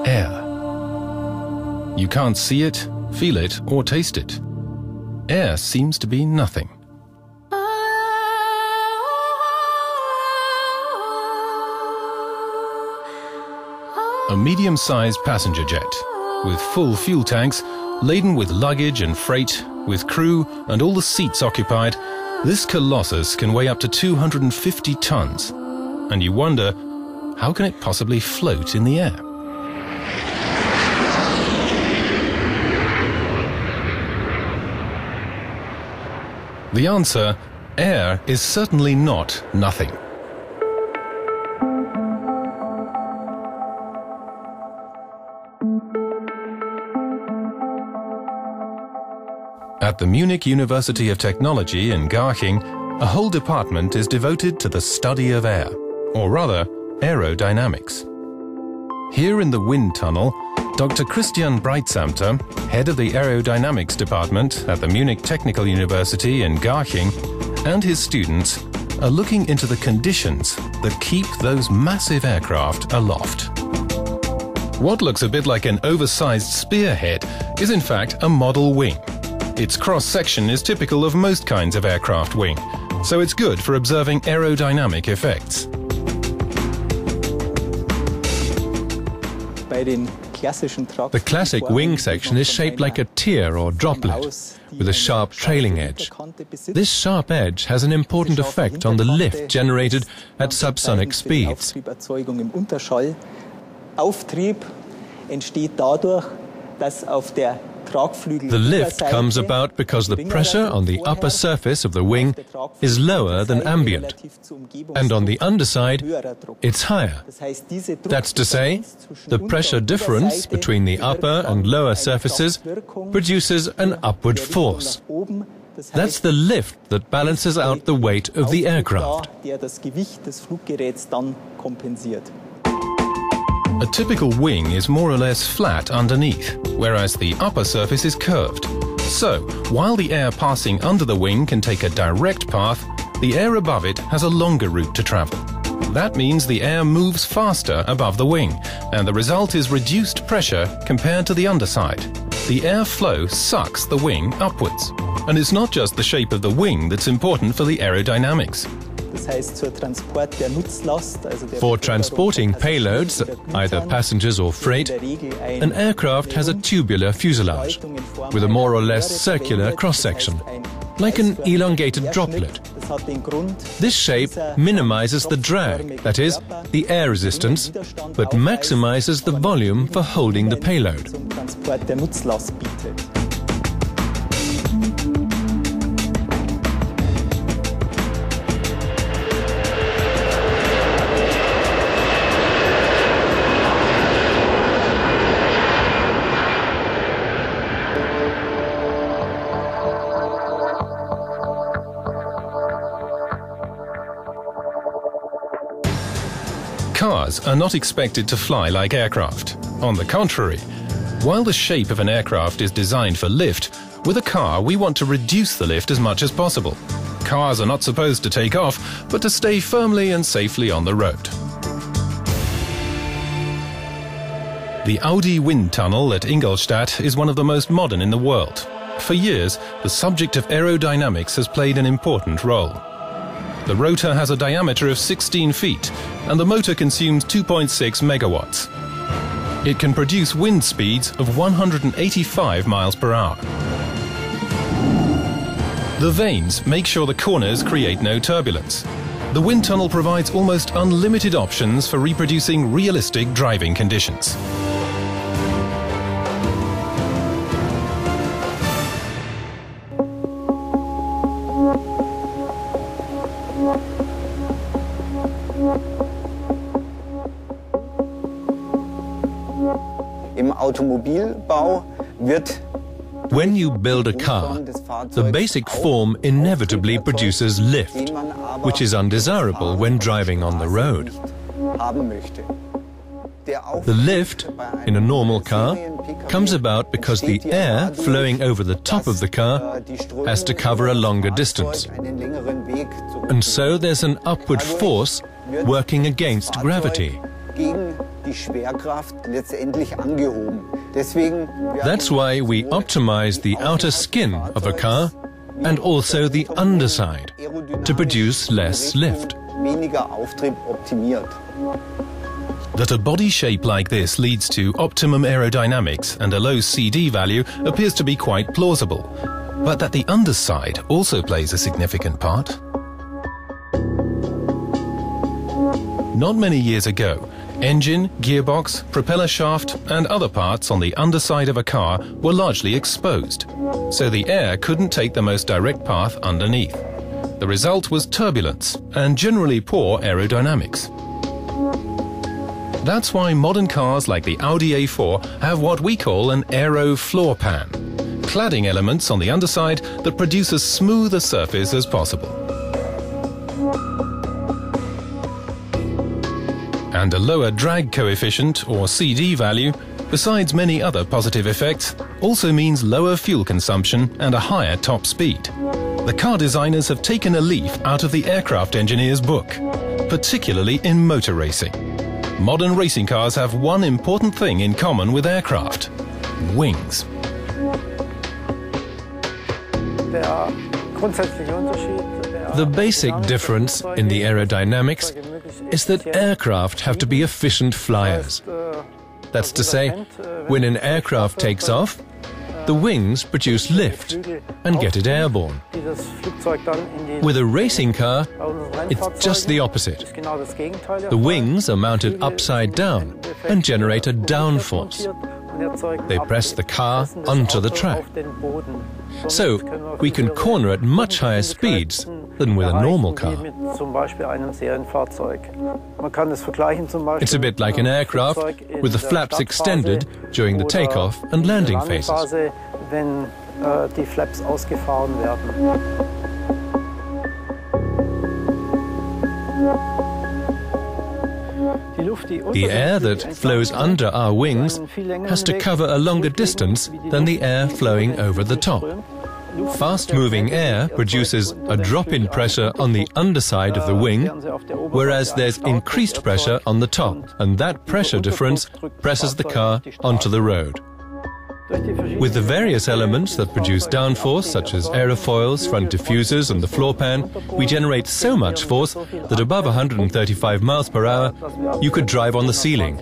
air. You can't see it, feel it, or taste it. Air seems to be nothing. A medium-sized passenger jet, with full fuel tanks, laden with luggage and freight, with crew and all the seats occupied, this colossus can weigh up to 250 tons. And you wonder, how can it possibly float in the air? The answer, air is certainly not nothing. At the Munich University of Technology in Garching, a whole department is devoted to the study of air, or rather, aerodynamics. Here in the wind tunnel, Dr. Christian Breitsamter, head of the aerodynamics department at the Munich Technical University in Garching, and his students are looking into the conditions that keep those massive aircraft aloft. What looks a bit like an oversized spearhead is in fact a model wing. Its cross-section is typical of most kinds of aircraft wing, so it's good for observing aerodynamic effects. The classic wing section is shaped like a tear or droplet, with a sharp trailing edge. This sharp edge has an important effect on the lift generated at subsonic speeds. The lift comes about because the pressure on the upper surface of the wing is lower than ambient, and on the underside it's higher. That's to say, the pressure difference between the upper and lower surfaces produces an upward force. That's the lift that balances out the weight of the aircraft. A typical wing is more or less flat underneath, whereas the upper surface is curved. So, while the air passing under the wing can take a direct path, the air above it has a longer route to travel. That means the air moves faster above the wing, and the result is reduced pressure compared to the underside. The airflow sucks the wing upwards. And it's not just the shape of the wing that's important for the aerodynamics. For transporting payloads, either passengers or freight, an aircraft has a tubular fuselage with a more or less circular cross-section, like an elongated droplet. This shape minimizes the drag, that is, the air resistance, but maximizes the volume for holding the payload. Cars are not expected to fly like aircraft. On the contrary, while the shape of an aircraft is designed for lift, with a car we want to reduce the lift as much as possible. Cars are not supposed to take off, but to stay firmly and safely on the road. The Audi wind tunnel at Ingolstadt is one of the most modern in the world. For years, the subject of aerodynamics has played an important role. The rotor has a diameter of 16 feet, and the motor consumes 2.6 megawatts. It can produce wind speeds of 185 miles per hour. The vanes make sure the corners create no turbulence. The wind tunnel provides almost unlimited options for reproducing realistic driving conditions. When you build a car, the basic form inevitably produces lift, which is undesirable when driving on the road. The lift, in a normal car, comes about because the air flowing over the top of the car has to cover a longer distance. And so there's an upward force working against gravity. That's why we optimize the outer skin of a car and also the underside to produce less lift. That a body shape like this leads to optimum aerodynamics and a low CD value appears to be quite plausible, but that the underside also plays a significant part. Not many years ago, engine, gearbox, propeller shaft and other parts on the underside of a car were largely exposed, so the air couldn't take the most direct path underneath. The result was turbulence and generally poor aerodynamics. That's why modern cars like the Audi A4 have what we call an aero floor pan, cladding elements on the underside that produce as smooth a surface as possible. And a lower drag coefficient, or CD value, besides many other positive effects, also means lower fuel consumption and a higher top speed. The car designers have taken a leaf out of the aircraft engineer's book, particularly in motor racing. Modern racing cars have one important thing in common with aircraft: wings. The basic difference in the aerodynamics is that aircraft have to be efficient flyers. That's to say, when an aircraft takes off, the wings produce lift and get it airborne. With a racing car, it's just the opposite. The wings are mounted upside down and generate a downforce. They press the car onto the track. So we can corner at much higher speeds than with a normal car. It's a bit like an aircraft with the flaps extended during the takeoff and landing phases. The air that flows under our wings has to cover a longer distance than the air flowing over the top. Fast-moving air produces a drop in pressure on the underside of the wing, whereas there's increased pressure on the top, and that pressure difference presses the car onto the road. With the various elements that produce downforce, such as aerofoils, front diffusers and the floor pan, we generate so much force that above 135 miles per hour, you could drive on the ceiling.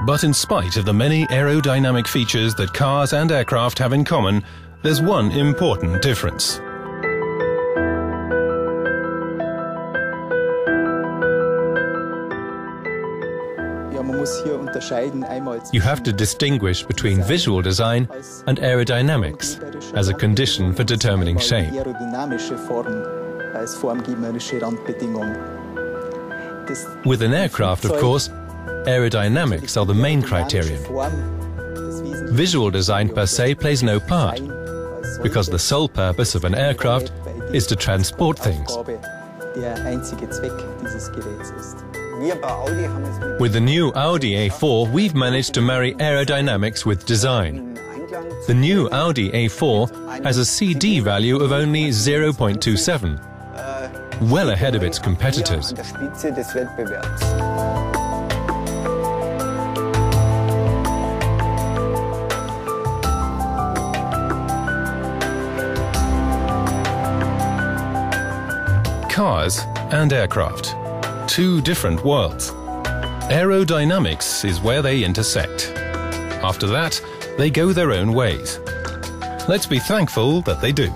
But in spite of the many aerodynamic features that cars and aircraft have in common, there's one important difference. You have to distinguish between visual design and aerodynamics as a condition for determining shape. With an aircraft, of course, aerodynamics are the main criterion. Visual design per se plays no part, because the sole purpose of an aircraft is to transport things. With the new Audi A4, we've managed to marry aerodynamics with design. The new Audi A4 has a CD value of only 0.27, well ahead of its competitors. Cars and aircraft. Two different worlds. Aerodynamics is where they intersect. After that, they go their own ways. Let's be thankful that they do.